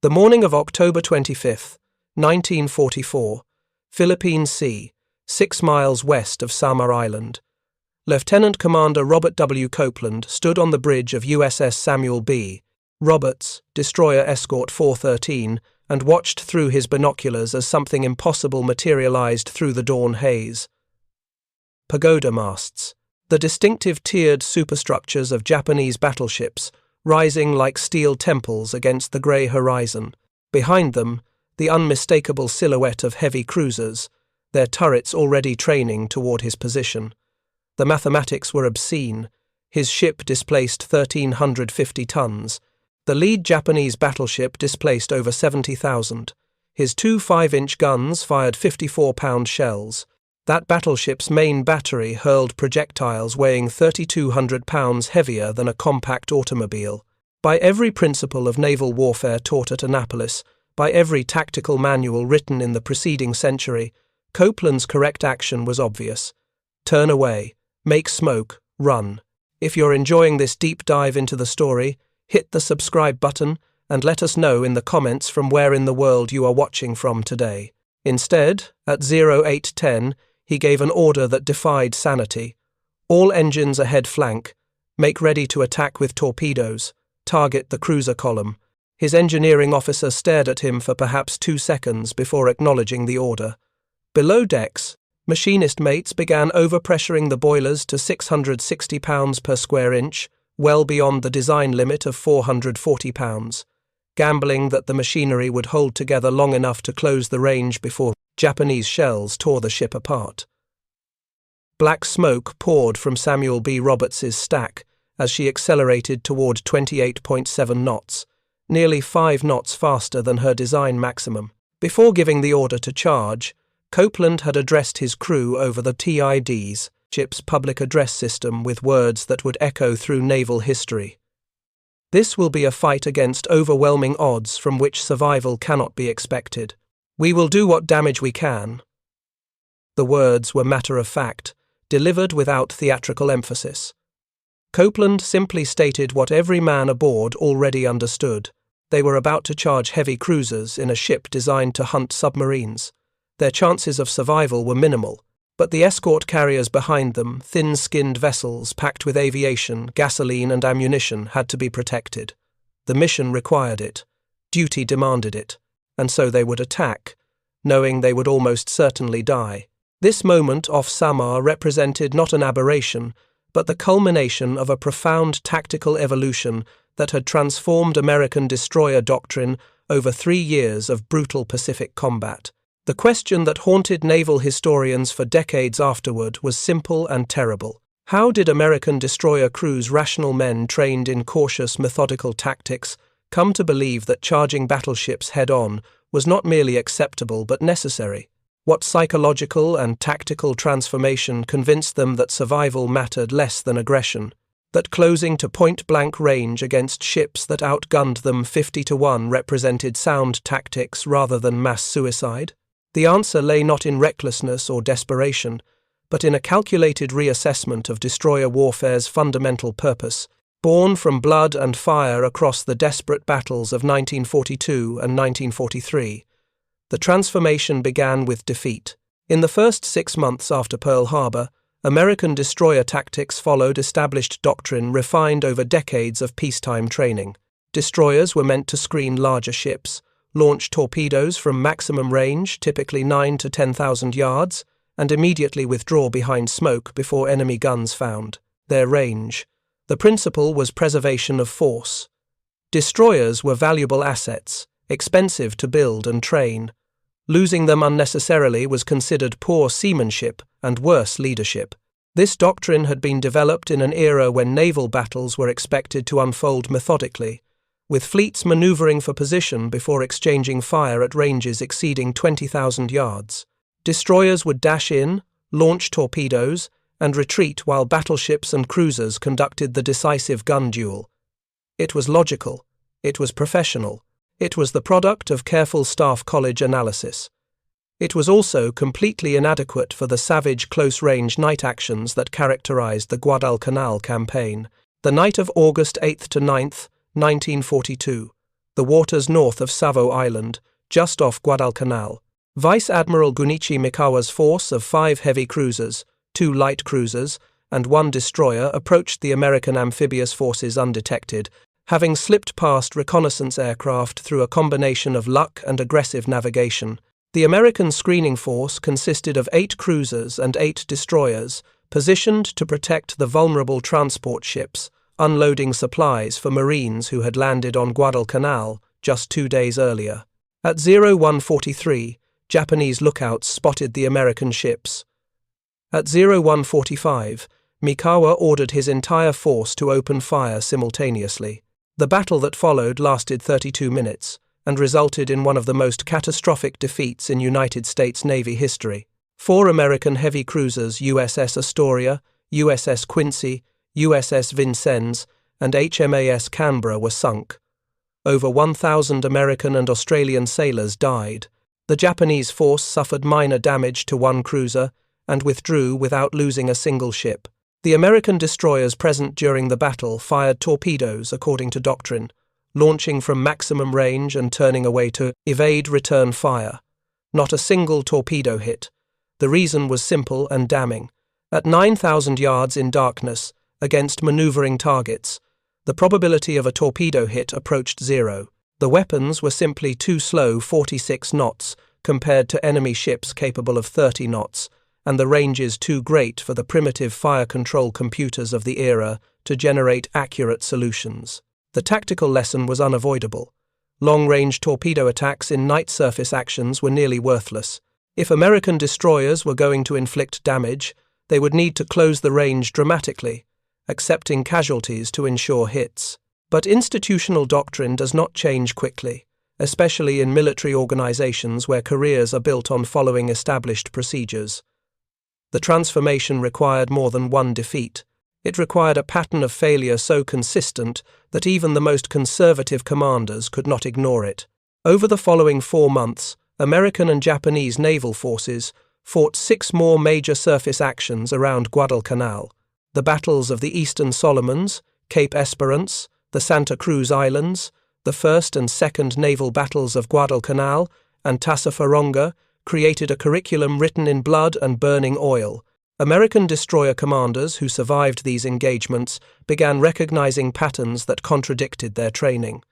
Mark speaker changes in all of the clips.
Speaker 1: The morning of October 25, 1944, Philippine Sea, 6 miles west of Samar Island. Lieutenant Commander Robert W. Copeland stood on the bridge of USS Samuel B. Roberts, destroyer escort 413, and watched through his binoculars as something impossible materialized through the dawn haze. Pagoda masts, the distinctive tiered superstructures of Japanese battleships, rising like steel temples against the grey horizon. Behind them, the unmistakable silhouette of heavy cruisers, their turrets already training toward his position. The mathematics were obscene. His ship displaced 1,350 tons. The lead Japanese battleship displaced over 70,000. His 2 5-inch guns fired 54-pound shells. That battleship's main battery hurled projectiles weighing 3,200 pounds heavier than a compact automobile. By every principle of naval warfare taught at Annapolis, by every tactical manual written in the preceding century, Copeland's correct action was obvious. Turn away, make smoke, run. If you're enjoying this deep dive into the story, hit the subscribe button and let us know in the comments from where in the world you are watching from today. Instead, at 0810, he gave an order that defied sanity. All engines ahead flank. Make ready to attack with torpedoes. Target the cruiser column. His engineering officer stared at him for perhaps 2 seconds before acknowledging the order. Below decks, machinist mates began overpressuring the boilers to 660 pounds per square inch, well beyond the design limit of 440 pounds, gambling that the machinery would hold together long enough to close the range before Japanese shells tore the ship apart. Black smoke poured from Samuel B. Roberts's stack as she accelerated toward 28.7 knots, nearly 5 knots faster than her design maximum. Before giving the order to charge, Copeland had addressed his crew over the TID's, ship's public address system, with words that would echo through naval history. This will be a fight against overwhelming odds from which survival cannot be expected. We will do what damage we can. The words were matter-of-fact, delivered without theatrical emphasis. Copeland simply stated what every man aboard already understood. They were about to charge heavy cruisers in a ship designed to hunt submarines. Their chances of survival were minimal, but the escort carriers behind them, thin-skinned vessels packed with aviation, gasoline and ammunition, had to be protected. The mission required it. Duty demanded it. And so they would attack, knowing they would almost certainly die. This moment off Samar represented not an aberration, but the culmination of a profound tactical evolution that had transformed American destroyer doctrine over 3 years of brutal Pacific combat. The question that haunted naval historians for decades afterward was simple and terrible. How did American destroyer crews, rational men trained in cautious, methodical tactics, come to believe that charging battleships head-on was not merely acceptable but necessary? What psychological and tactical transformation convinced them that survival mattered less than aggression? That closing to point-blank range against ships that outgunned them 50-1 represented sound tactics rather than mass suicide? The answer lay not in recklessness or desperation, but in a calculated reassessment of destroyer warfare's fundamental purpose, born from blood and fire across the desperate battles of 1942 and 1943. The transformation began with defeat. In the first 6 months after Pearl Harbor, American destroyer tactics followed established doctrine refined over decades of peacetime training. Destroyers were meant to screen larger ships, launch torpedoes from maximum range, typically 9 to 10,000 yards, and immediately withdraw behind smoke before enemy guns found their range. The principle was preservation of force. Destroyers were valuable assets, expensive to build and train. Losing them unnecessarily was considered poor seamanship and worse leadership. This doctrine had been developed in an era when naval battles were expected to unfold methodically, with fleets maneuvering for position before exchanging fire at ranges exceeding 20,000 yards. Destroyers would dash in, launch torpedoes, and retreat while battleships and cruisers conducted the decisive gun duel. It was logical. It was professional. It was the product of careful staff college analysis. It was also completely inadequate for the savage close-range night actions that characterized the Guadalcanal campaign. The night of August 8th to 9th, 1942, the waters north of Savo Island, just off Guadalcanal. Vice Admiral Gunichi Mikawa's force of 5 heavy cruisers, 2 light cruisers, and 1 destroyer approached the American amphibious forces undetected, having slipped past reconnaissance aircraft through a combination of luck and aggressive navigation. The American screening force consisted of 8 cruisers and 8 destroyers, positioned to protect the vulnerable transport ships, unloading supplies for Marines who had landed on Guadalcanal just 2 days earlier. At 01:43, Japanese lookouts spotted the American ships. At 01:45, Mikawa ordered his entire force to open fire simultaneously. The battle that followed lasted 32 minutes and resulted in one of the most catastrophic defeats in United States Navy history. 4 American heavy cruisers, USS Astoria, USS Quincy, USS Vincennes, and HMAS Canberra, were sunk. Over 1,000 American and Australian sailors died. The Japanese force suffered minor damage to 1 cruiser and withdrew without losing a single ship. The American destroyers present during the battle fired torpedoes according to doctrine, launching from maximum range and turning away to evade return fire. Not a single torpedo hit. The reason was simple and damning. At 9,000 yards in darkness, against maneuvering targets, the probability of a torpedo hit approached 0. The weapons were simply too slow, 46 knots, compared to enemy ships capable of 30 knots, and the ranges too great for the primitive fire control computers of the era to generate accurate solutions. The tactical lesson was unavoidable. Long-range torpedo attacks in night surface actions were nearly worthless. If American destroyers were going to inflict damage, they would need to close the range dramatically, accepting casualties to ensure hits. But institutional doctrine does not change quickly, especially in military organizations where careers are built on following established procedures. The transformation required more than one defeat. It required a pattern of failure so consistent that even the most conservative commanders could not ignore it. Over the following 4 months, American and Japanese naval forces fought 6 more major surface actions around Guadalcanal: the battles of the Eastern Solomons, Cape Esperance, the Santa Cruz Islands, the first and second naval battles of Guadalcanal and Tassafaronga created a curriculum written in blood and burning oil. American destroyer commanders who survived these engagements began recognizing patterns that contradicted their training.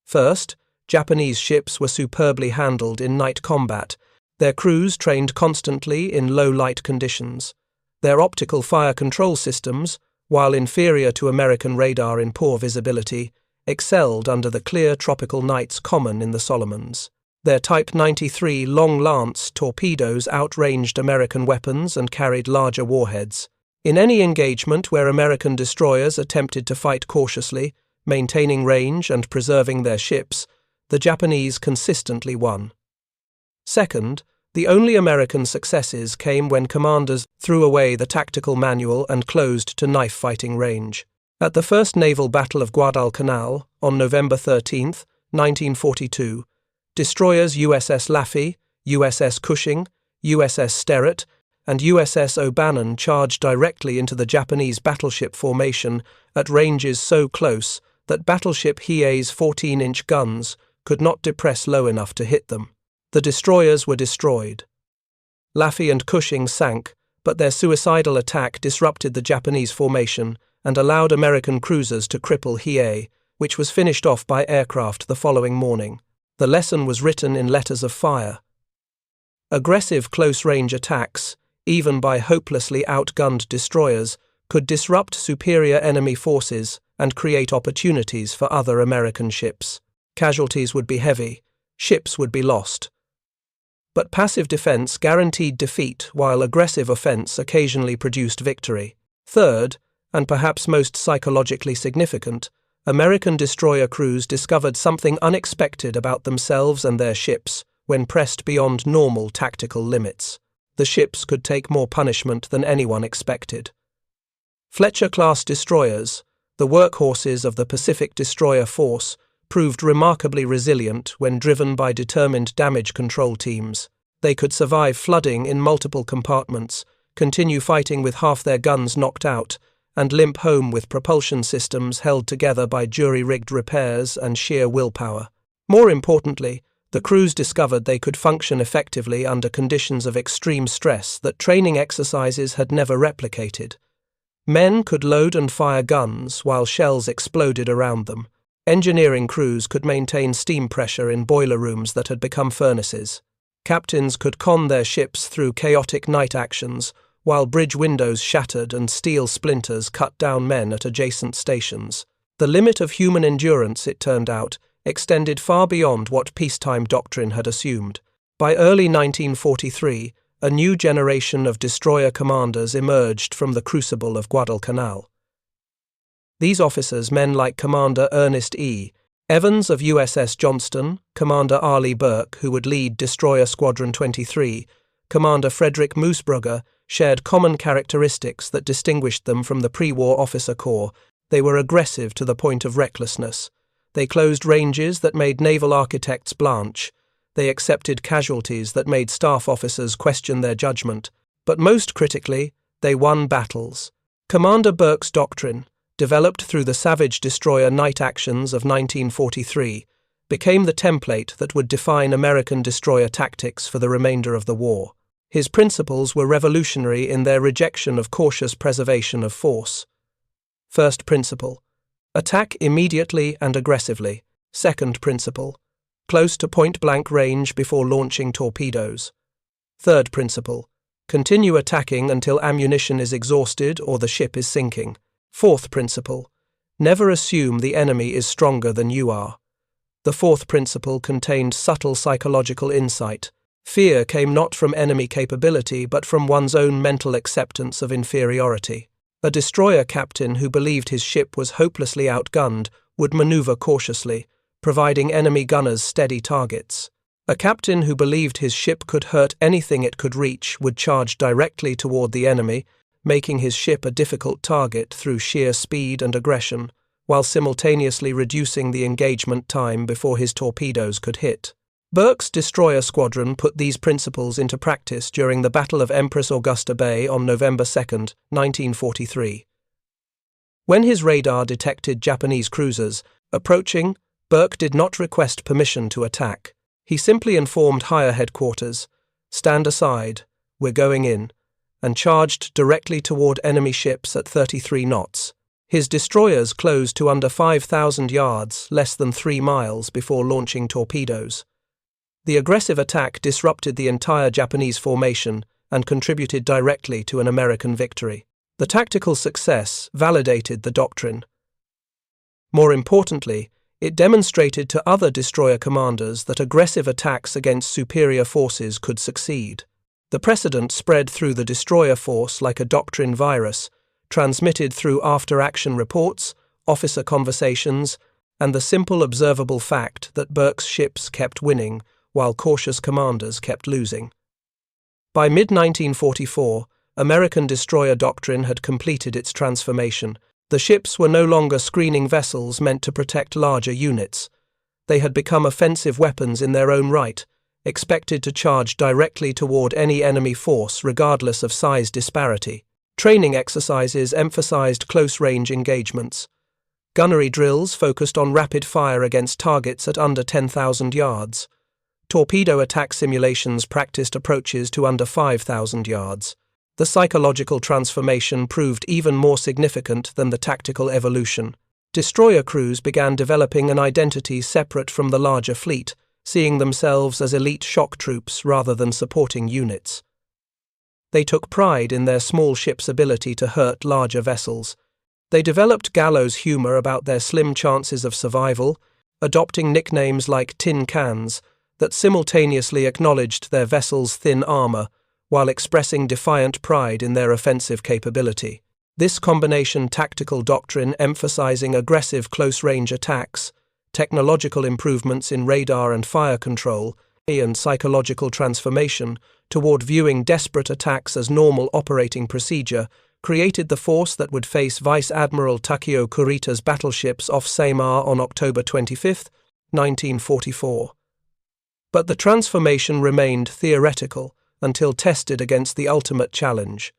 Speaker 1: First, Japanese ships were superbly handled in night combat, their crews trained constantly in low-light conditions. Their optical fire control systems, while inferior to American radar in poor visibility, excelled under the clear tropical nights common in the Solomons. Their Type 93 Long Lance torpedoes outranged American weapons and carried larger warheads. In any engagement where American destroyers attempted to fight cautiously, maintaining range and preserving their ships, the Japanese consistently won. Second, the only American successes came when commanders threw away the tactical manual and closed to knife-fighting range. At the First Naval Battle of Guadalcanal, on November 13, 1942, destroyers USS Laffey, USS Cushing, USS Sterett, and USS O'Bannon charged directly into the Japanese battleship formation at ranges so close that battleship Hiei's 14-inch guns could not depress low enough to hit them. The destroyers were destroyed. Laffey and Cushing sank, but their suicidal attack disrupted the Japanese formation and allowed American cruisers to cripple Hiei, which was finished off by aircraft the following morning. The lesson was written in letters of fire. Aggressive close-range attacks, even by hopelessly outgunned destroyers, could disrupt superior enemy forces and create opportunities for other American ships. Casualties would be heavy, ships would be lost. But passive defense guaranteed defeat while aggressive offense occasionally produced victory. Third, and perhaps most psychologically significant, American destroyer crews discovered something unexpected about themselves and their ships when pressed beyond normal tactical limits. The ships could take more punishment than anyone expected. Fletcher-class destroyers, the workhorses of the Pacific destroyer force, proved remarkably resilient when driven by determined damage control teams. They could survive flooding in multiple compartments, continue fighting with half their guns knocked out, and limp home with propulsion systems held together by jury-rigged repairs and sheer willpower. More importantly, the crews discovered they could function effectively under conditions of extreme stress that training exercises had never replicated. Men could load and fire guns while shells exploded around them. Engineering crews could maintain steam pressure in boiler rooms that had become furnaces. Captains could con their ships through chaotic night actions, while bridge windows shattered and steel splinters cut down men at adjacent stations. The limit of human endurance, it turned out, extended far beyond what peacetime doctrine had assumed. By early 1943, a new generation of destroyer commanders emerged from the crucible of Guadalcanal. These officers, men like Commander Ernest E. Evans of USS Johnston, Commander Arleigh Burke, who would lead Destroyer Squadron 23, Commander Frederick Moosbrugger, shared common characteristics that distinguished them from the pre-war officer corps. They were aggressive to the point of recklessness. They closed ranges that made naval architects blanch. They accepted casualties that made staff officers question their judgment. But most critically, they won battles. Commander Burke's doctrine, developed through the savage destroyer night actions of 1943, became the template that would define American destroyer tactics for the remainder of the war. His principles were revolutionary in their rejection of cautious preservation of force. First principle: attack immediately and aggressively. Second principle: close to point-blank range before launching torpedoes. Third principle: continue attacking until ammunition is exhausted or the ship is sinking. Fourth principle: never assume the enemy is stronger than you are. The fourth principle contained subtle psychological insight. Fear came not from enemy capability but from one's own mental acceptance of inferiority. A destroyer captain who believed his ship was hopelessly outgunned would maneuver cautiously, providing enemy gunners steady targets. A captain who believed his ship could hurt anything it could reach would charge directly toward the enemy, making his ship a difficult target through sheer speed and aggression, while simultaneously reducing the engagement time before his torpedoes could hit. Burke's destroyer squadron put these principles into practice during the Battle of Empress Augusta Bay on November 2, 1943. When his radar detected Japanese cruisers approaching, Burke did not request permission to attack. He simply informed higher headquarters, "Stand aside, we're going in," and charged directly toward enemy ships at 33 knots. His destroyers closed to under 5,000 yards, less than 3 miles, before launching torpedoes. The aggressive attack disrupted the entire Japanese formation and contributed directly to an American victory. The tactical success validated the doctrine. More importantly, it demonstrated to other destroyer commanders that aggressive attacks against superior forces could succeed. The precedent spread through the destroyer force like a doctrine virus, transmitted through after-action reports, officer conversations, and the simple observable fact that Burke's ships kept winning while cautious commanders kept losing. By mid-1944, American destroyer doctrine had completed its transformation. The ships were no longer screening vessels meant to protect larger units. They had become offensive weapons in their own right, expected to charge directly toward any enemy force regardless of size disparity. Training exercises emphasized close-range engagements. Gunnery drills focused on rapid fire against targets at under 10,000 yards. Torpedo attack simulations practiced approaches to under 5,000 yards. The psychological transformation proved even more significant than the tactical evolution. Destroyer crews began developing an identity separate from the larger fleet, seeing themselves as elite shock troops rather than supporting units. They took pride in their small ship's ability to hurt larger vessels. They developed gallows humor about their slim chances of survival, adopting nicknames like tin cans that simultaneously acknowledged their vessel's thin armor while expressing defiant pride in their offensive capability. This combination tactical doctrine emphasizing aggressive close-range attacks, technological improvements in radar and fire control, and psychological transformation toward viewing desperate attacks as normal operating procedure created the force that would face Vice Admiral Takeo Kurita's battleships off Samar on October 25, 1944. But the transformation remained theoretical until tested against the ultimate challenge.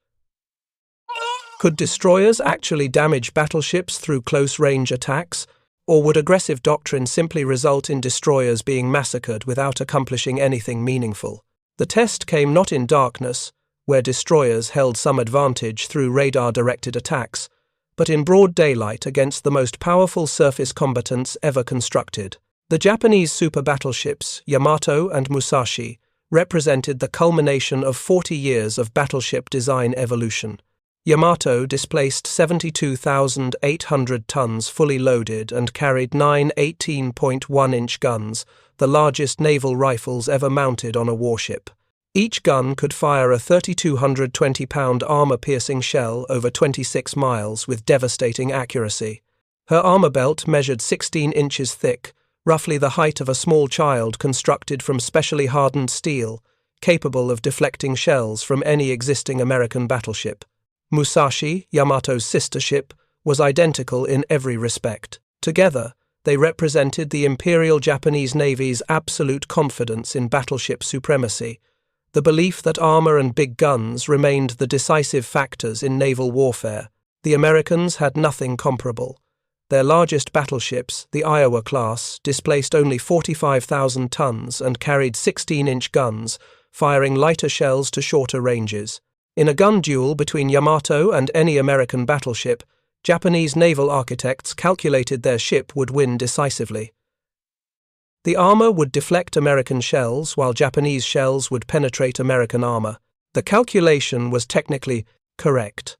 Speaker 1: Could destroyers actually damage battleships through close-range attacks, or would aggressive doctrine simply result in destroyers being massacred without accomplishing anything meaningful? The test came not in darkness, where destroyers held some advantage through radar-directed attacks, but in broad daylight against the most powerful surface combatants ever constructed. The Japanese super battleships, Yamato and Musashi, represented the culmination of 40 years of battleship design evolution. Yamato displaced 72,800 tons fully loaded and carried 9 18.1-inch guns, the largest naval rifles ever mounted on a warship. Each gun could fire a 3,220-pound armor-piercing shell over 26 miles with devastating accuracy. Her armor belt measured 16 inches thick, roughly the height of a small child, constructed from specially hardened steel, capable of deflecting shells from any existing American battleship. Musashi, Yamato's sister ship, was identical in every respect. Together, they represented the Imperial Japanese Navy's absolute confidence in battleship supremacy, the belief that armor and big guns remained the decisive factors in naval warfare. The Americans had nothing comparable. Their largest battleships, the Iowa class, displaced only 45,000 tons and carried 16-inch guns, firing lighter shells to shorter ranges. In a gun duel between Yamato and any American battleship, Japanese naval architects calculated their ship would win decisively. The armor would deflect American shells, while Japanese shells would penetrate American armor. The calculation was technically correct.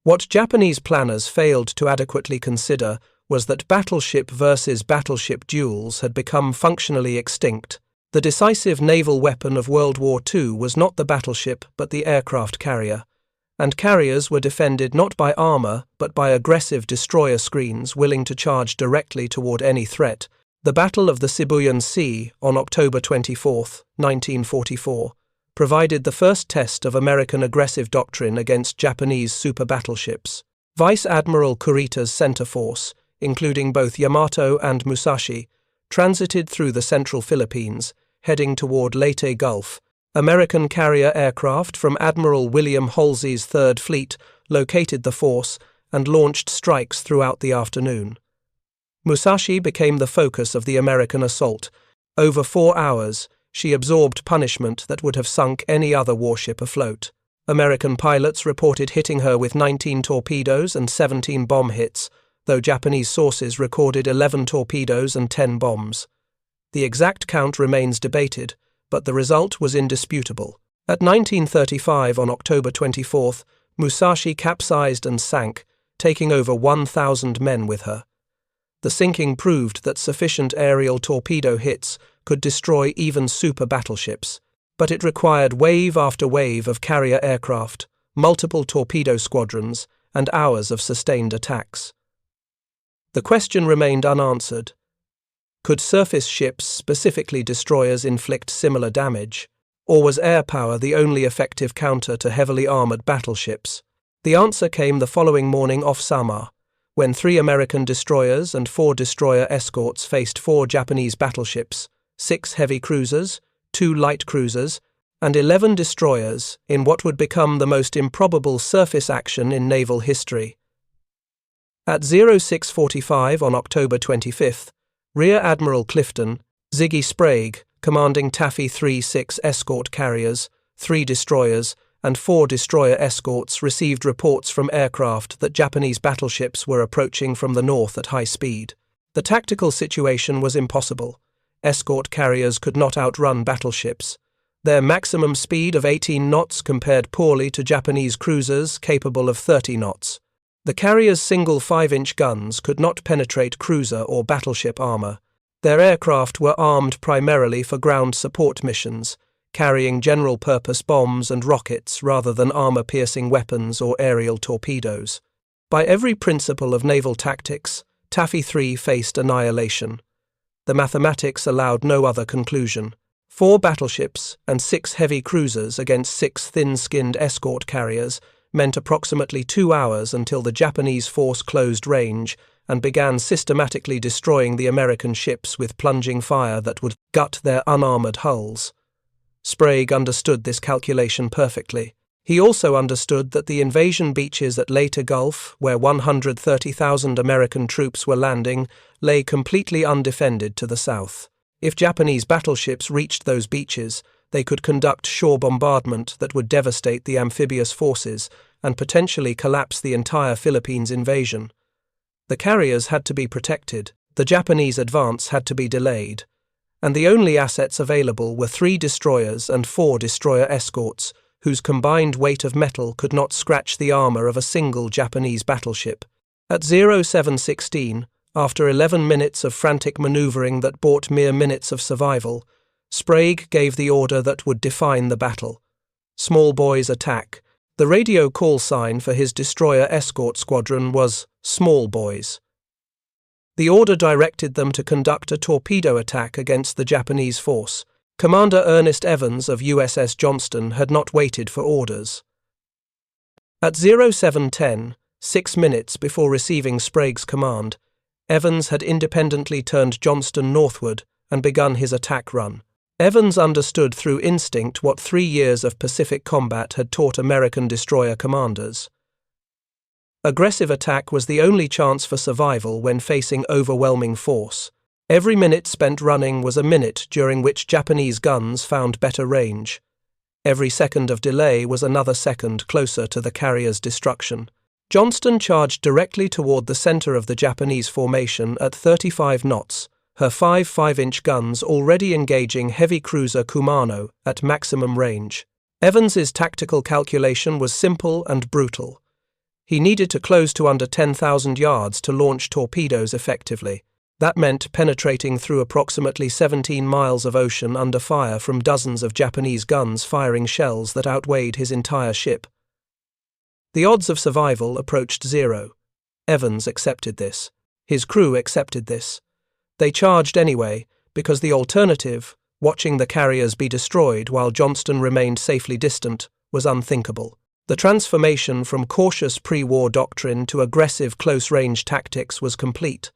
Speaker 1: What Japanese planners failed to adequately consider was that battleship versus battleship duels had become functionally extinct. The decisive naval weapon of World War II was not the battleship but the aircraft carrier, and carriers were defended not by armor but by aggressive destroyer screens willing to charge directly toward any threat. The Battle of the Philippine Sea on October 24, 1944, provided the first test of American aggressive doctrine against Japanese super battleships. Vice Admiral Kurita's center force, including both Yamato and Musashi, transited through the central Philippines, heading toward Leyte Gulf. American carrier aircraft from Admiral William Halsey's Third Fleet located the force and launched strikes throughout the afternoon. Musashi became the focus of the American assault. Over 4 hours, she absorbed punishment that would have sunk any other warship afloat. American pilots reported hitting her with 19 torpedoes and 17 bomb hits, though Japanese sources recorded 11 torpedoes and 10 bombs. The exact count remains debated, but the result was indisputable. At 19:35 on October 24th, Musashi capsized and sank, taking over 1,000 men with her. The sinking proved that sufficient aerial torpedo hits could destroy even super battleships, but it required wave after wave of carrier aircraft, multiple torpedo squadrons, and hours of sustained attacks. The question remained unanswered. Could surface ships, specifically destroyers, inflict similar damage? Or was air power the only effective counter to heavily armored battleships? The answer came the following morning off Samar, when 3 American destroyers and 4 destroyer escorts faced 4 Japanese battleships, 6 heavy cruisers, 2 light cruisers, and 11 destroyers in what would become the most improbable surface action in naval history. At 06:45 on October 25th, Rear Admiral Clifton, Ziggy Sprague, commanding Taffy 3-6 escort carriers, 3 destroyers, and 4 destroyer escorts received reports from aircraft that Japanese battleships were approaching from the north at high speed. The tactical situation was impossible. Escort carriers could not outrun battleships. Their maximum speed of 18 knots compared poorly to Japanese cruisers capable of 30 knots. The carriers' single 5-inch guns could not penetrate cruiser or battleship armor. Their aircraft were armed primarily for ground support missions, carrying general-purpose bombs and rockets rather than armor-piercing weapons or aerial torpedoes. By every principle of naval tactics, Taffy 3 faced annihilation. The mathematics allowed no other conclusion. 4 battleships and 6 heavy cruisers against 6 thin-skinned escort carriers meant approximately 2 hours until the Japanese force closed range and began systematically destroying the American ships with plunging fire that would gut their unarmored hulls. Sprague understood this calculation perfectly. He also understood that the invasion beaches at Leyte Gulf, where 130,000 American troops were landing, lay completely undefended to the south. If Japanese battleships reached those beaches, they could conduct shore bombardment that would devastate the amphibious forces and potentially collapse the entire Philippines invasion. The carriers had to be protected, the Japanese advance had to be delayed, and the only assets available were 3 destroyers and 4 destroyer escorts, whose combined weight of metal could not scratch the armor of a single Japanese battleship. At 07:16, after 11 minutes of frantic maneuvering that bought mere minutes of survival, Sprague gave the order that would define the battle. Small boys attack. The radio call sign for his destroyer escort squadron was Small Boys. The order directed them to conduct a torpedo attack against the Japanese force. Commander Ernest Evans of USS Johnston had not waited for orders. At 07:10, 6 minutes before receiving Sprague's command, Evans had independently turned Johnston northward and begun his attack run. Evans understood through instinct what 3 years of Pacific combat had taught American destroyer commanders. Aggressive attack was the only chance for survival when facing overwhelming force. Every minute spent running was a minute during which Japanese guns found better range. Every second of delay was another second closer to the carrier's destruction. Johnston charged directly toward the center of the Japanese formation at 35 knots, her 5 5-inch guns already engaging heavy cruiser Kumano at maximum range. Evans's tactical calculation was simple and brutal. He needed to close to under 10,000 yards to launch torpedoes effectively. That meant penetrating through approximately 17 miles of ocean under fire from dozens of Japanese guns firing shells that outweighed his entire ship. The odds of survival approached 0. Evans accepted this. His crew accepted this. They charged anyway, because the alternative, watching the carriers be destroyed while Johnston remained safely distant, was unthinkable. The transformation from cautious pre-war doctrine to aggressive close-range tactics was complete.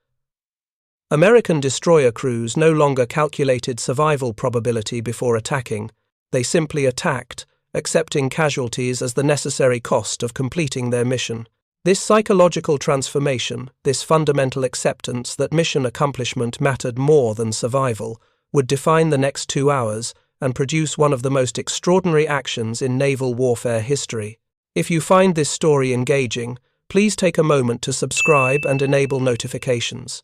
Speaker 1: American destroyer crews no longer calculated survival probability before attacking. They simply attacked, accepting casualties as the necessary cost of completing their mission. This psychological transformation, this fundamental acceptance that mission accomplishment mattered more than survival, would define the next 2 hours and produce one of the most extraordinary actions in naval warfare history. If you find this story engaging, please take a moment to subscribe and enable notifications.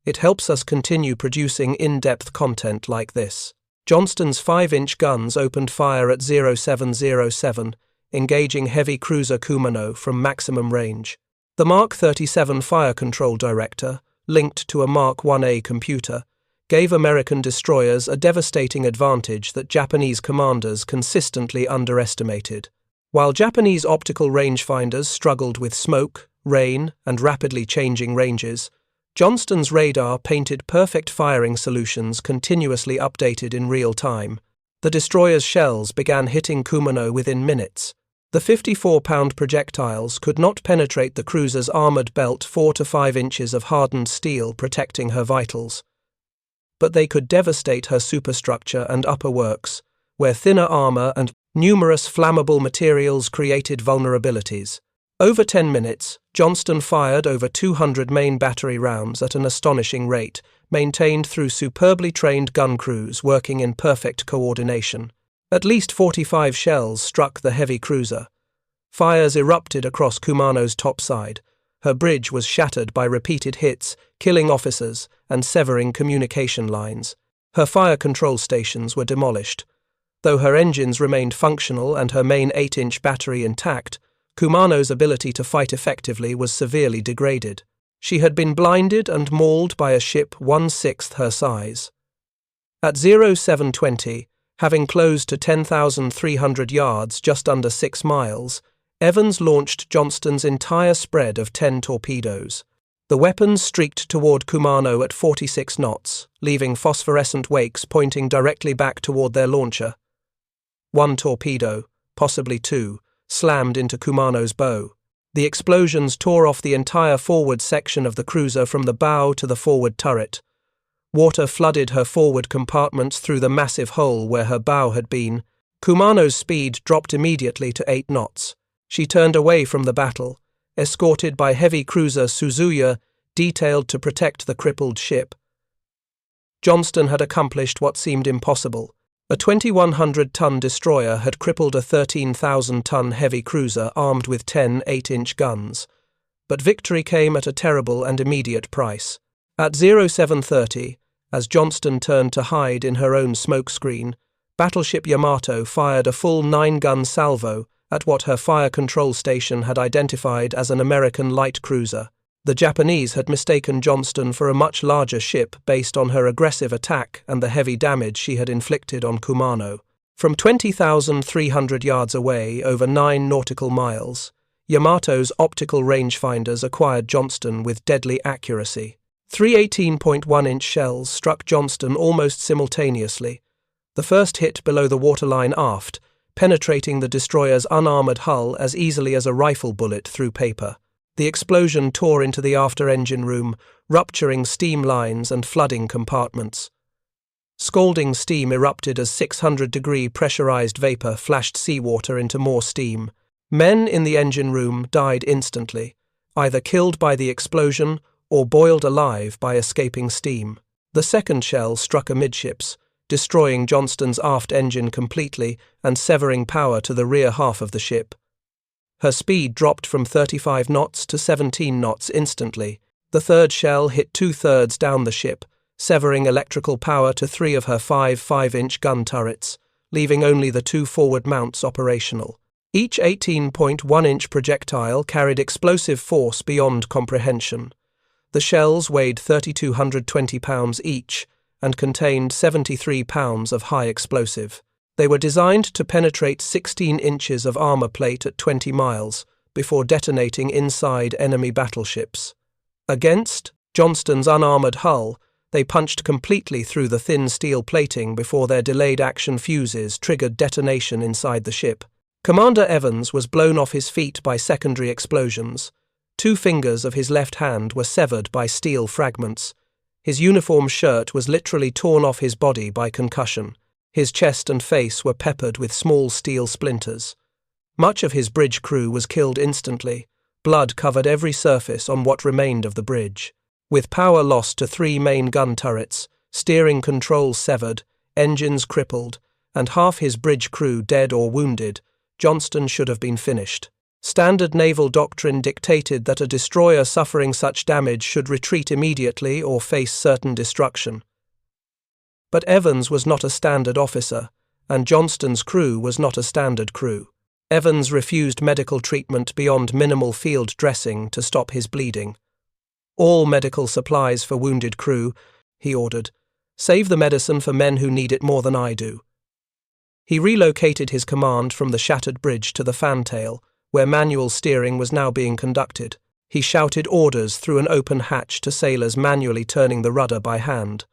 Speaker 1: It helps us continue producing in-depth content like this. Johnston's 5-inch guns opened fire at 07:07, engaging heavy cruiser Kumano from maximum range. The Mark 37 fire control director, linked to a Mark 1A computer, gave American destroyers a devastating advantage that Japanese commanders consistently underestimated. While Japanese optical rangefinders struggled with smoke, rain, and rapidly changing ranges, Johnston's radar painted perfect firing solutions continuously updated in real time. The destroyer's shells began hitting Kumano within minutes. The 54-pound projectiles could not penetrate the cruiser's armored belt 4 to 5 inches of hardened steel protecting her vitals. But they could devastate her superstructure and upper works, where thinner armor and numerous flammable materials created vulnerabilities. Over 10 minutes, Johnston fired over 200 main battery rounds at an astonishing rate, maintained through superbly trained gun crews working in perfect coordination. At least 45 shells struck the heavy cruiser. Fires erupted across Kumano's topside. Her bridge was shattered by repeated hits, killing officers and severing communication lines. Her fire control stations were demolished. Though her engines remained functional and her main 8-inch battery intact, Kumano's ability to fight effectively was severely degraded. She had been blinded and mauled by a ship 1/6 her size. At 07:20, having closed to 10,300 yards, just under 6 miles, Evans launched Johnston's entire spread of 10 torpedoes. The weapons streaked toward Kumano at 46 knots, leaving phosphorescent wakes pointing directly back toward their launcher. 1 torpedo, possibly 2, slammed into Kumano's bow. The explosions tore off the entire forward section of the cruiser from the bow to the forward turret. Water flooded her forward compartments through the massive hole where her bow had been. Kumano's speed dropped immediately to 8 knots. She turned away from the battle, escorted by heavy cruiser Suzuya, detailed to protect the crippled ship. Johnston had accomplished what seemed impossible. A 2,100-ton destroyer had crippled a 13,000-ton heavy cruiser armed with 10 8-inch guns. But victory came at a terrible and immediate price. At 0730, as Johnston turned to hide in her own smokescreen, battleship Yamato fired a full 9-gun salvo at what her fire control station had identified as an American light cruiser. The Japanese had mistaken Johnston for a much larger ship based on her aggressive attack and the heavy damage she had inflicted on Kumano. From 20,300 yards away, over 9 nautical miles, Yamato's optical rangefinders acquired Johnston with deadly accuracy. 3 18.1-inch shells struck Johnston almost simultaneously, the first hit below the waterline aft, penetrating the destroyer's unarmored hull as easily as a rifle bullet through paper. The explosion tore into the after-engine room, rupturing steam lines and flooding compartments. Scalding steam erupted as 600-degree pressurized vapor flashed seawater into more steam. Men in the engine room died instantly, either killed by the explosion or boiled alive by escaping steam. The second shell struck amidships, destroying Johnston's aft engine completely and severing power to the rear half of the ship. Her speed dropped from 35 knots to 17 knots instantly. The third shell hit 2/3 down the ship, severing electrical power to 3 of her 5 5-inch gun turrets, leaving only the 2 forward mounts operational. Each 18.1-inch projectile carried explosive force beyond comprehension. The shells weighed 3,220 pounds each and contained 73 pounds of high explosive. They were designed to penetrate 16 inches of armor plate at 20 miles before detonating inside enemy battleships. Against Johnston's unarmored hull, they punched completely through the thin steel plating before their delayed action fuses triggered detonation inside the ship. Commander Evans was blown off his feet by secondary explosions. 2 fingers of his left hand were severed by steel fragments. His uniform shirt was literally torn off his body by concussion. His chest and face were peppered with small steel splinters. Much of his bridge crew was killed instantly. Blood covered every surface on what remained of the bridge. With power lost to 3 main gun turrets, steering controls severed, engines crippled, and half his bridge crew dead or wounded, Johnston should have been finished. Standard naval doctrine dictated that a destroyer suffering such damage should retreat immediately or face certain destruction. But Evans was not a standard officer, and Johnston's crew was not a standard crew. Evans refused medical treatment beyond minimal field dressing to stop his bleeding. "All medical supplies for wounded crew," he ordered. "Save the medicine for men who need it more than I do." He relocated his command from the shattered bridge to the fantail, where manual steering was now being conducted. He shouted orders through an open hatch to sailors manually turning the rudder by hand.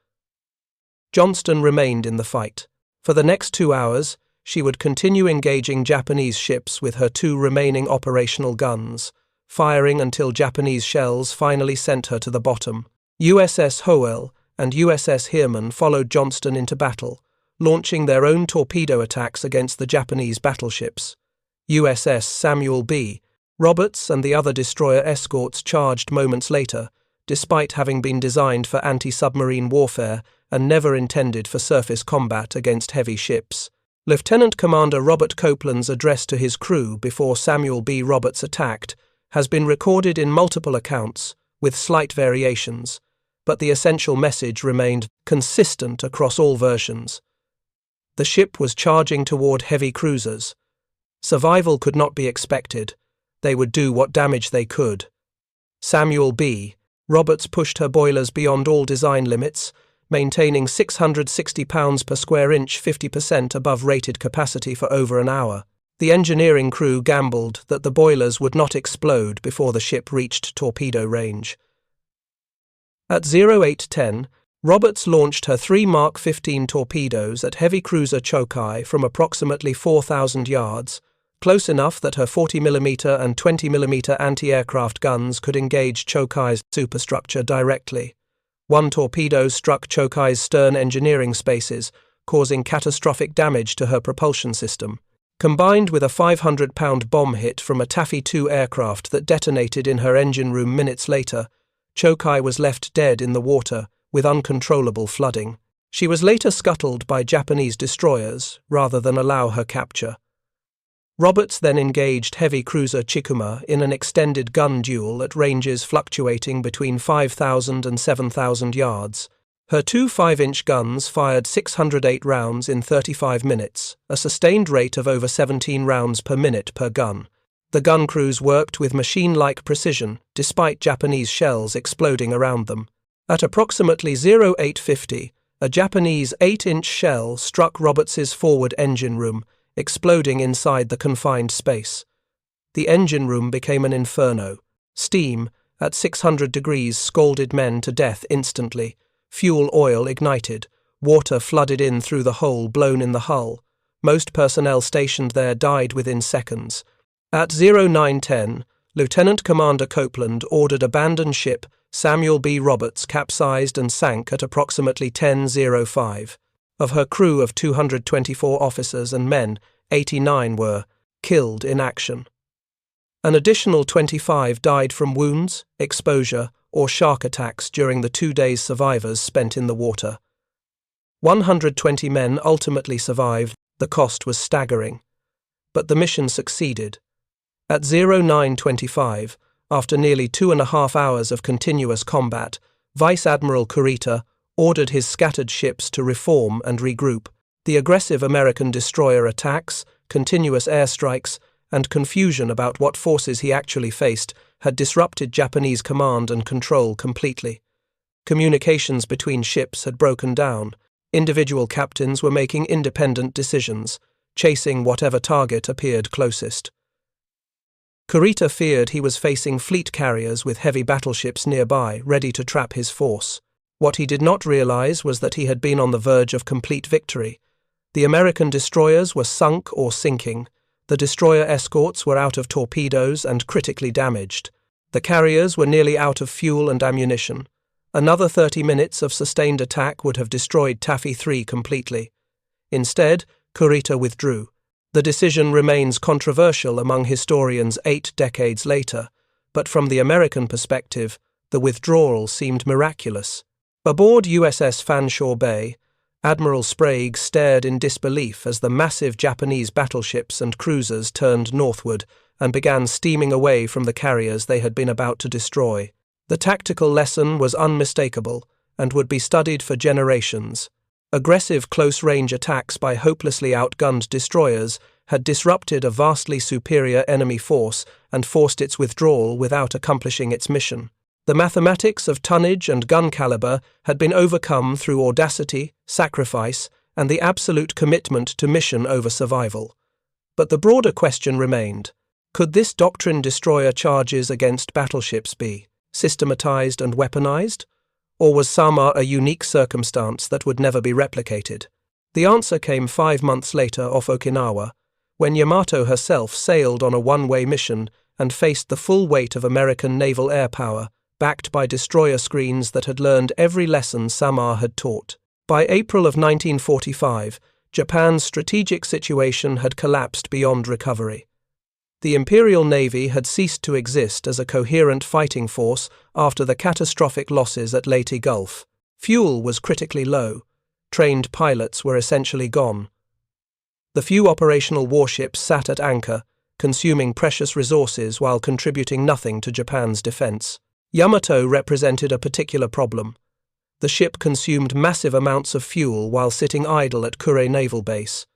Speaker 1: Johnston remained in the fight. For the next 2 hours, she would continue engaging Japanese ships with her 2 remaining operational guns, firing until Japanese shells finally sent her to the bottom. USS Howell and USS Heermann followed Johnston into battle, launching their own torpedo attacks against the Japanese battleships. USS Samuel B. Roberts and the other destroyer escorts charged moments later, despite having been designed for anti-submarine warfare and never intended for surface combat against heavy ships. Lieutenant Commander Robert Copeland's address to his crew before Samuel B. Roberts attacked has been recorded in multiple accounts, with slight variations, but the essential message remained consistent across all versions. The ship was charging toward heavy cruisers. Survival could not be expected. They would do what damage they could. Samuel B. Roberts pushed her boilers beyond all design limits, maintaining 660 pounds per square inch, 50% above rated capacity for over an hour. The engineering crew gambled that the boilers would not explode before the ship reached torpedo range. At 0810, Roberts launched her 3 Mark 15 torpedoes at heavy cruiser Chokai from approximately 4,000 yards, close enough that her 40mm and 20mm anti-aircraft guns could engage Chokai's superstructure directly. 1 torpedo struck Chokai's stern engineering spaces, causing catastrophic damage to her propulsion system. Combined with a 500-pound bomb hit from a Taffy 2 aircraft that detonated in her engine room minutes later, Chokai was left dead in the water with uncontrollable flooding. She was later scuttled by Japanese destroyers rather than allow her capture. Roberts then engaged heavy cruiser Chikuma in an extended gun duel at ranges fluctuating between 5,000 and 7,000 yards. Her two 5-inch guns fired 608 rounds in 35 minutes, a sustained rate of over 17 rounds per minute per gun. The gun crews worked with machine-like precision, despite Japanese shells exploding around them. At approximately 0850, a Japanese 8-inch shell struck Roberts's forward engine room, exploding inside the confined space. The engine room became an inferno. Steam, at 600 degrees, scalded men to death instantly. Fuel oil ignited. Water flooded in through the hole blown in the hull. Most personnel stationed there died within seconds. At 0910, Lieutenant Commander Copeland ordered abandoned ship Samuel B. Roberts capsized and sank at approximately 10:05. Of her crew of 224 officers and men, 89 were killed in action. An additional 25 died from wounds, exposure, or shark attacks during the 2 days survivors spent in the water. 120 men ultimately survived. The cost was staggering. But the mission succeeded. At 0925, after nearly 2.5 hours of continuous combat, Vice Admiral Kurita ordered his scattered ships to reform and regroup. The aggressive American destroyer attacks, continuous airstrikes, and confusion about what forces he actually faced had disrupted Japanese command and control completely. Communications between ships had broken down. Individual captains were making independent decisions, chasing whatever target appeared closest. Kurita feared he was facing fleet carriers with heavy battleships nearby, ready to trap his force. What he did not realize was that he had been on the verge of complete victory. The American destroyers were sunk or sinking. The destroyer escorts were out of torpedoes and critically damaged. The carriers were nearly out of fuel and ammunition. Another 30 minutes of sustained attack would have destroyed Taffy 3 completely. Instead, Kurita withdrew. The decision remains controversial among historians 8 decades later, but from the American perspective, the withdrawal seemed miraculous. Aboard USS Fanshawe Bay, Admiral Sprague stared in disbelief as the massive Japanese battleships and cruisers turned northward and began steaming away from the carriers they had been about to destroy. The tactical lesson was unmistakable and would be studied for generations. Aggressive close-range attacks by hopelessly outgunned destroyers had disrupted a vastly superior enemy force and forced its withdrawal without accomplishing its mission. The mathematics of tonnage and gun caliber had been overcome through audacity, sacrifice, and the absolute commitment to mission over survival. But the broader question remained: could this doctrine destroyer charges against battleships be systematized and weaponized? Or was Samar a unique circumstance that would never be replicated? The answer came 5 months later off Okinawa, when Yamato herself sailed on a one-way mission and faced the full weight of American naval air power, backed by destroyer screens that had learned every lesson Samar had taught. By April of 1945, Japan's strategic situation had collapsed beyond recovery. The Imperial Navy had ceased to exist as a coherent fighting force after the catastrophic losses at Leyte Gulf. Fuel was critically low. Trained pilots were essentially gone. The few operational warships sat at anchor, consuming precious resources while contributing nothing to Japan's defense. Yamato represented a particular problem. The ship consumed massive amounts of fuel while sitting idle at Kure Naval Base.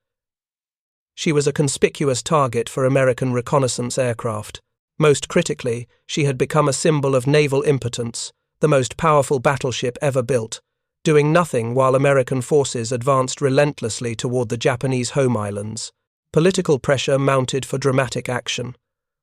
Speaker 1: She was a conspicuous target for American reconnaissance aircraft. Most critically, she had become a symbol of naval impotence, the most powerful battleship ever built, doing nothing while American forces advanced relentlessly toward the Japanese home islands. Political pressure mounted for dramatic action.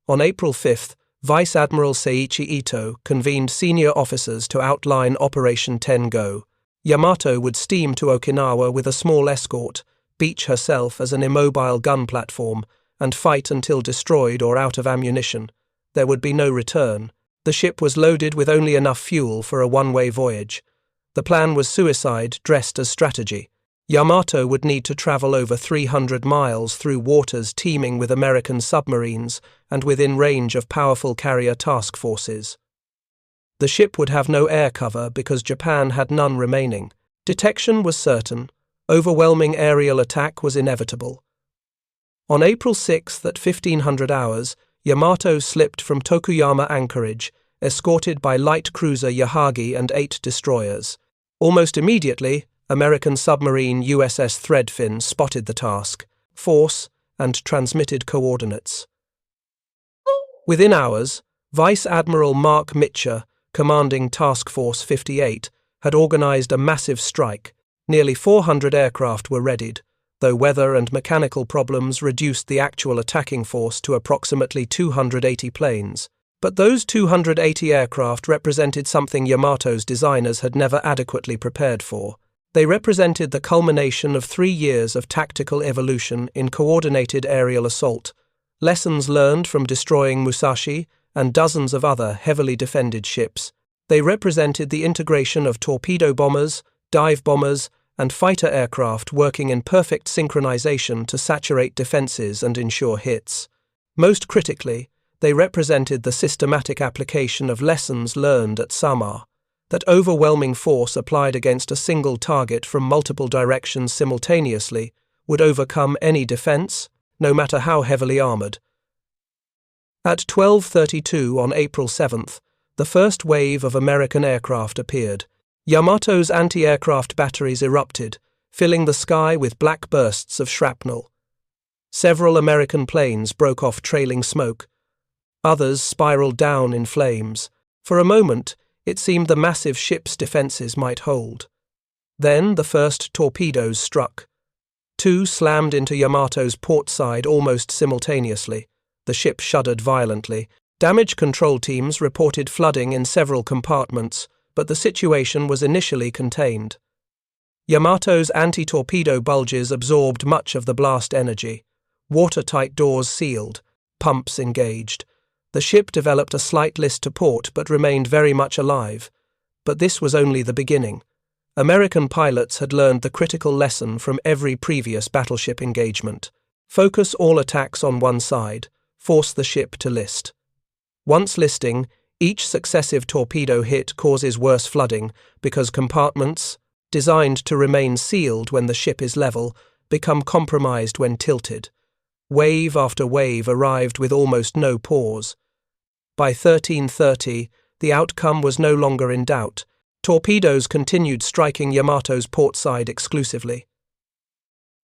Speaker 1: On April 5th, Vice Admiral Seiichi Ito convened senior officers to outline Operation Ten-Go. Yamato would steam to Okinawa with a small escort, beach herself as an immobile gun platform, and fight until destroyed or out of ammunition. There would be no return. The ship was loaded with only enough fuel for a one-way voyage. The plan was suicide dressed as strategy. Yamato would need to travel over 300 miles through waters teeming with American submarines and within range of powerful carrier task forces. The ship would have no air cover because Japan had none remaining. Detection was certain. Overwhelming aerial attack was inevitable. On April 6 at 1500 hours, Yamato slipped from Tokuyama anchorage, escorted by light cruiser Yahagi and 8 destroyers. Almost immediately, American submarine USS Threadfin spotted the task, force, and transmitted coordinates. Within hours, Vice Admiral Mark Mitcher, commanding Task Force 58, had organized a massive strike. Nearly 400 aircraft were readied, though weather and mechanical problems reduced the actual attacking force to approximately 280 planes. But those 280 aircraft represented something Yamato's designers had never adequately prepared for. They represented the culmination of 3 years of tactical evolution in coordinated aerial assault, lessons learned from destroying Musashi and dozens of other heavily defended ships. They represented the integration of torpedo bombers, dive bombers, and fighter aircraft working in perfect synchronization to saturate defenses and ensure hits. Most critically, they represented the systematic application of lessons learned at Samar. That overwhelming force applied against a single target from multiple directions simultaneously would overcome any defense, no matter how heavily armored. At 12:32 on April 7th, the first wave of American aircraft appeared. Yamato's anti-aircraft batteries erupted, filling the sky with black bursts of shrapnel. Several American planes broke off trailing smoke. Others spiraled down in flames. For a moment, it seemed the massive ship's defenses might hold. Then the first torpedoes struck. 2 slammed into Yamato's port side almost simultaneously. The ship shuddered violently. Damage control teams reported flooding in several compartments, but the situation was initially contained. Yamato's anti-torpedo bulges absorbed much of the blast energy. Watertight doors sealed, pumps engaged. The ship developed a slight list to port but remained very much alive. But this was only the beginning. American pilots had learned the critical lesson from every previous battleship engagement. Focus all attacks on one side, force the ship to list. Once listing, each successive torpedo hit causes worse flooding because compartments, designed to remain sealed when the ship is level, become compromised when tilted. Wave after wave arrived with almost no pause. By 13:30, the outcome was no longer in doubt. Torpedoes continued striking Yamato's port side exclusively.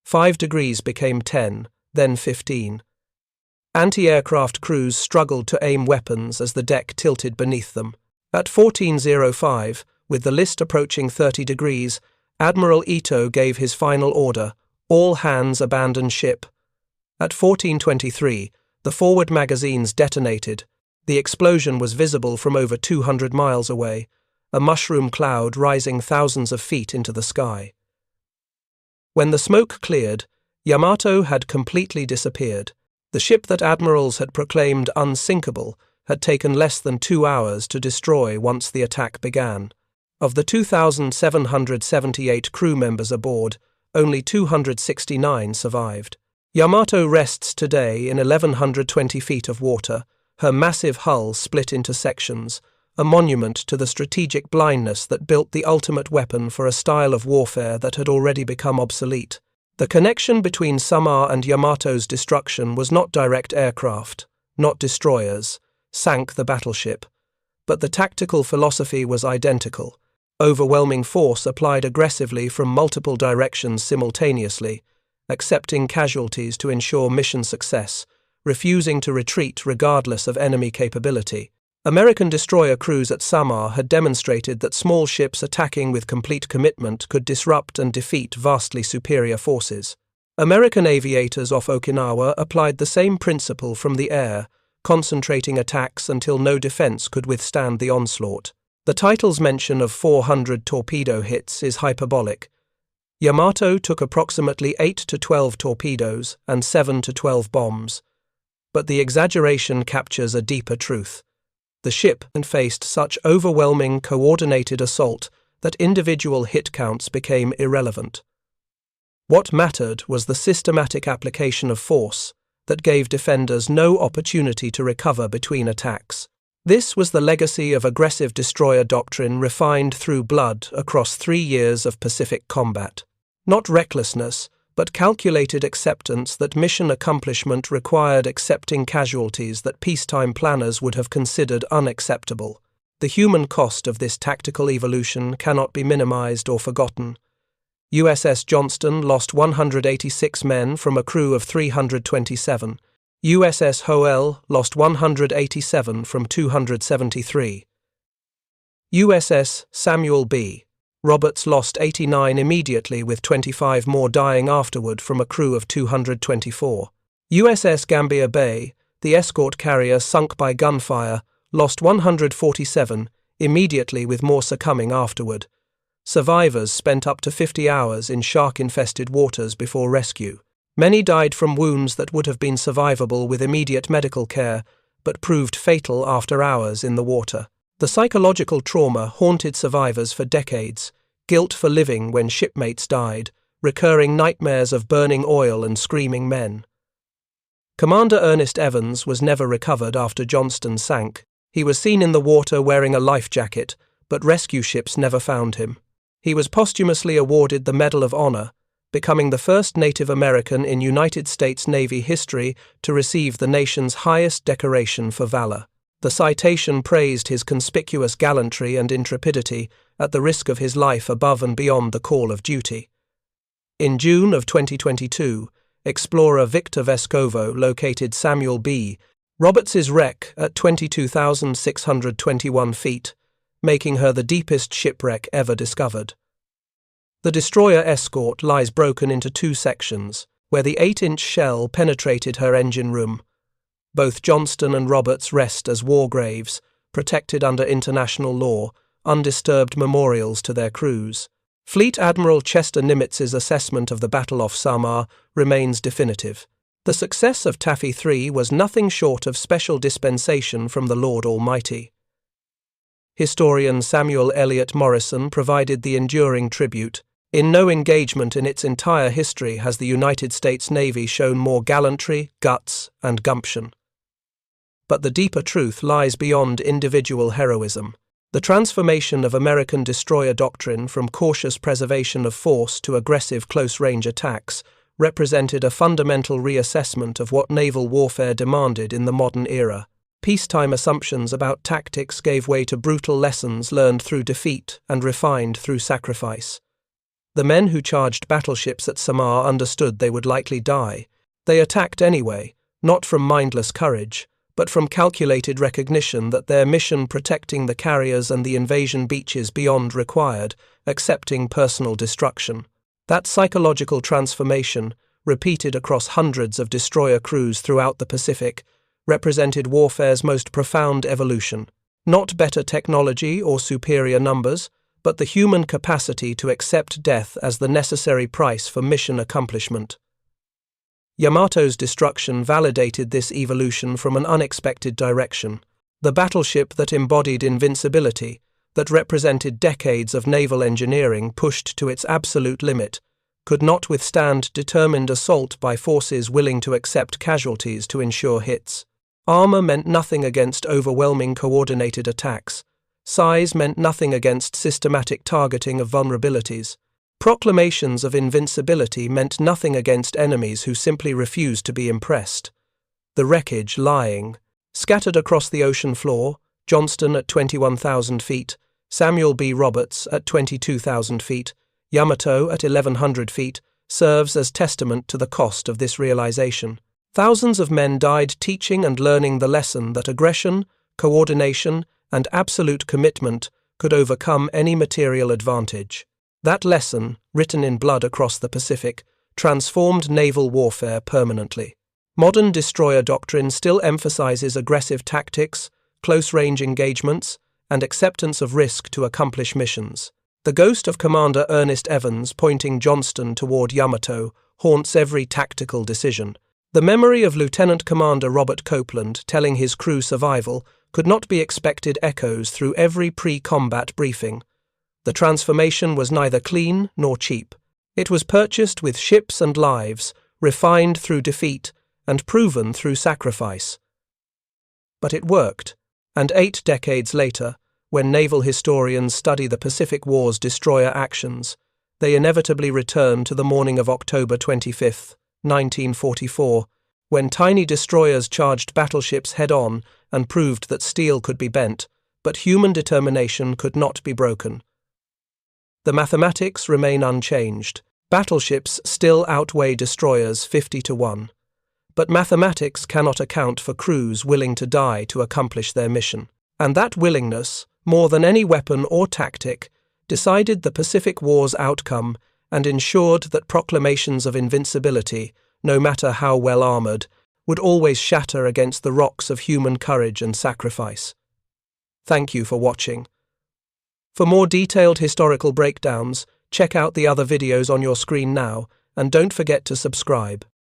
Speaker 1: 5 degrees became 10, then 15. Anti-aircraft crews struggled to aim weapons as the deck tilted beneath them. At 14:05, with the list approaching 30 degrees, Admiral Ito gave his final order: all hands abandon ship. At 14:23, the forward magazines detonated. The explosion was visible from over 200 miles away, a mushroom cloud rising thousands of feet into the sky. When the smoke cleared, Yamato had completely disappeared. The ship that admirals had proclaimed unsinkable had taken less than 2 hours to destroy once the attack began. Of the 2,778 crew members aboard, only 269 survived. Yamato rests today in 1,120 feet of water, her massive hull split into sections, a monument to the strategic blindness that built the ultimate weapon for a style of warfare that had already become obsolete. The connection between Samar and Yamato's destruction was not direct aircraft, not destroyers, Sank the battleship, but the tactical philosophy was identical: overwhelming force applied aggressively from multiple directions simultaneously, accepting casualties to ensure mission success, refusing to retreat regardless of enemy capability. American destroyer crews at Samar had demonstrated that small ships attacking with complete commitment could disrupt and defeat vastly superior forces. American aviators off Okinawa applied the same principle from the air, concentrating attacks until no defense could withstand the onslaught. The title's mention of 400 torpedo hits is hyperbolic. Yamato took approximately 8 to 12 torpedoes and 7 to 12 bombs. But the exaggeration captures a deeper truth. The ship faced such overwhelming, coordinated assault that individual hit counts became irrelevant. What mattered was the systematic application of force that gave defenders no opportunity to recover between attacks. This was the legacy of aggressive destroyer doctrine refined through blood across 3 years of Pacific combat. Not recklessness, but calculated acceptance that mission accomplishment required accepting casualties that peacetime planners would have considered unacceptable. The human cost of this tactical evolution cannot be minimized or forgotten. USS Johnston lost 186 men from a crew of 327. USS Hoel lost 187 from 273. USS Samuel B. Roberts lost 89 immediately, with 25 more dying afterward from a crew of 224. USS Gambier Bay, the escort carrier sunk by gunfire, lost 147 immediately, with more succumbing afterward. Survivors spent up to 50 hours in shark-infested waters before rescue. Many died from wounds that would have been survivable with immediate medical care, but proved fatal after hours in the water. The psychological trauma haunted survivors for decades: guilt for living when shipmates died, recurring nightmares of burning oil and screaming men. Commander Ernest Evans was never recovered after Johnston sank. He was seen in the water wearing a life jacket, but rescue ships never found him. He was posthumously awarded the Medal of Honor, becoming the first Native American in United States Navy history to receive the nation's highest decoration for valor. The citation praised his conspicuous gallantry and intrepidity at the risk of his life above and beyond the call of duty. In June of 2022, explorer Victor Vescovo located Samuel B. Roberts's wreck at 22,621 feet, making her the deepest shipwreck ever discovered. The destroyer escort lies broken into 2 sections, where the 8-inch shell penetrated her engine room. Both Johnston and Roberts rest as war graves, protected under international law, undisturbed memorials to their crews. Fleet Admiral Chester Nimitz's assessment of the Battle off Samar remains definitive. The success of Taffy 3 was nothing short of special dispensation from the Lord Almighty. Historian Samuel Eliot Morrison provided the enduring tribute: "In no engagement in its entire history has the United States Navy shown more gallantry, guts, and gumption." But the deeper truth lies beyond individual heroism. The transformation of American destroyer doctrine from cautious preservation of force to aggressive close-range attacks represented a fundamental reassessment of what naval warfare demanded in the modern era. Peacetime assumptions about tactics gave way to brutal lessons learned through defeat and refined through sacrifice. The men who charged battleships at Samar understood they would likely die. They attacked anyway, not from mindless courage, but from calculated recognition that their mission protecting the carriers and the invasion beaches beyond required, accepting personal destruction. That psychological transformation, repeated across hundreds of destroyer crews throughout the Pacific, represented warfare's most profound evolution. Not better technology or superior numbers, but the human capacity to accept death as the necessary price for mission accomplishment. Yamato's destruction validated this evolution from an unexpected direction. The battleship that embodied invincibility, that represented decades of naval engineering pushed to its absolute limit, could not withstand determined assault by forces willing to accept casualties to ensure hits. Armor meant nothing against overwhelming coordinated attacks. Size meant nothing against systematic targeting of vulnerabilities. Proclamations of invincibility meant nothing against enemies who simply refused to be impressed. The wreckage lying, scattered across the ocean floor, Johnston at 21,000 feet, Samuel B. Roberts at 22,000 feet, Yamato at 1,100 feet, serves as testament to the cost of this realization. Thousands of men died teaching and learning the lesson that aggression, coordination, and absolute commitment could overcome any material advantage. That lesson, written in blood across the Pacific, transformed naval warfare permanently. Modern destroyer doctrine still emphasizes aggressive tactics, close-range engagements, and acceptance of risk to accomplish missions. The ghost of Commander Ernest Evans pointing Johnston toward Yamato haunts every tactical decision. The memory of Lieutenant Commander Robert Copeland telling his crew survival could not be expected echoes through every pre-combat briefing. The transformation was neither clean nor cheap. It was purchased with ships and lives, refined through defeat, and proven through sacrifice. But it worked, and 8 decades later, when naval historians study the Pacific War's destroyer actions, they inevitably return to the morning of October 25, 1944, when tiny destroyers charged battleships head-on and proved that steel could be bent, but human determination could not be broken. The mathematics remain unchanged. Battleships still outweigh destroyers 50-1. But mathematics cannot account for crews willing to die to accomplish their mission. And that willingness, more than any weapon or tactic, decided the Pacific War's outcome and ensured that proclamations of invincibility, no matter how well armoured, would always shatter against the rocks of human courage and sacrifice. Thank you for watching. For more detailed historical breakdowns, check out the other videos on your screen now, and don't forget to subscribe.